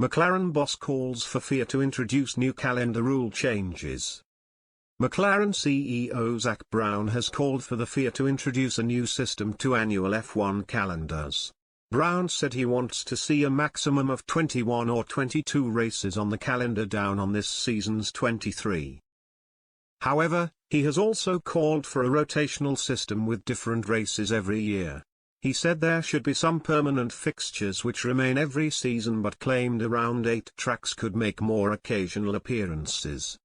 McLaren boss calls for FIA to introduce new calendar rule changes. McLaren CEO Zak Brown has called for the FIA to introduce a new system to annual F1 calendars. Brown said he wants to see a maximum of 21 or 22 races on the calendar down on this season's 23. However, he has also called for a rotational system with different races every year. He said there should be some permanent fixtures which remain every season, but claimed around 8 tracks could make more occasional appearances.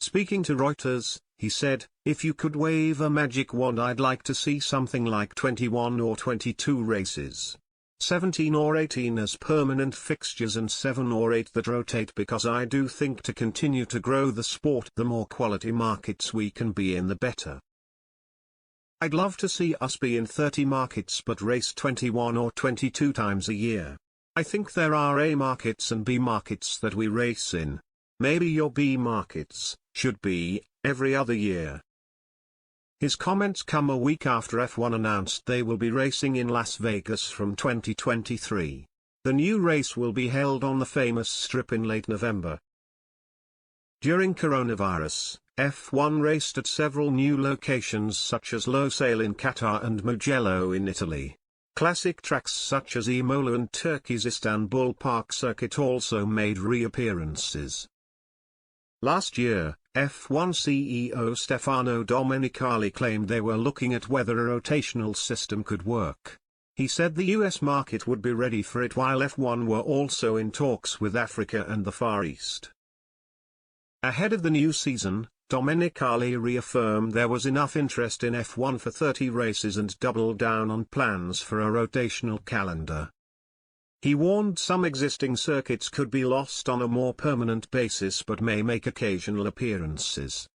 Speaking to Reuters, he said, "If you could wave a magic wand, I'd like to see something like 21 or 22 races. 17 or 18 as permanent fixtures and 7 or 8 that rotate, because I do think to continue to grow the sport, the more quality markets we can be in, the better. I'd love to see us be in 30 markets but race 21 or 22 times a year. I think there are A markets and B markets that we race in. Maybe your B markets should be every other year." His comments come a week after F1 announced they will be racing in Las Vegas from 2023. The new race will be held on the famous strip in late November. During coronavirus, F1 raced at several new locations such as Losail in Qatar and Mugello in Italy. Classic tracks such as Imola and Turkey's Istanbul Park circuit also made reappearances. Last year, F1 CEO Stefano Domenicali claimed they were looking at whether a rotational system could work. He said the US market would be ready for it, while F1 were also in talks with Africa and the Far East. Ahead of the new season, Domenicali reaffirmed there was enough interest in F1 for 30 races and doubled down on plans for a rotational calendar. He warned some existing circuits could be lost on a more permanent basis but may make occasional appearances.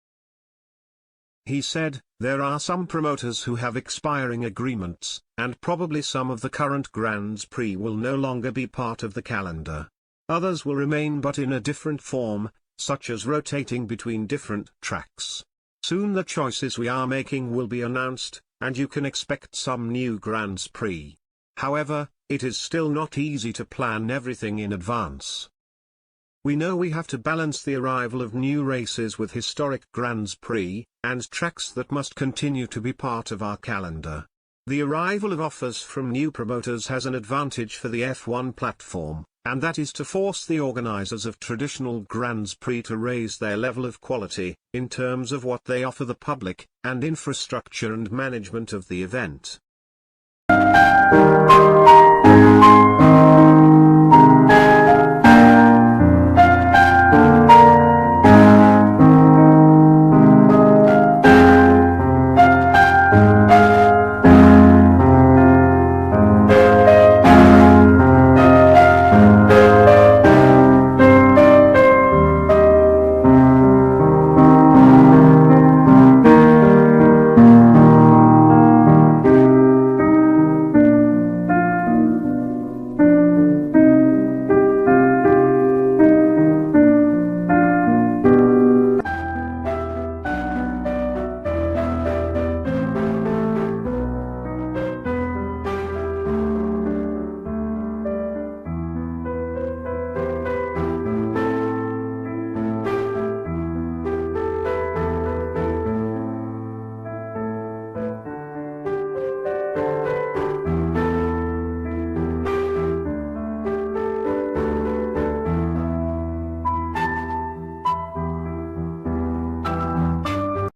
He said, "There are some promoters who have expiring agreements, and probably some of the current Grands Prix will no longer be part of the calendar. Others will remain but in a different form, such as rotating between different tracks. Soon the choices we are making will be announced, and you can expect some new Grands Prix. However, it is still not easy to plan everything in advance. We know we have to balance the arrival of new races with historic Grands Prix, and tracks that must continue to be part of our calendar. The arrival of offers from new promoters has an advantage for the F1 platform, and that is to force the organizers of traditional Grands Prix to raise their level of quality, in terms of what they offer the public, and infrastructure and management of the event.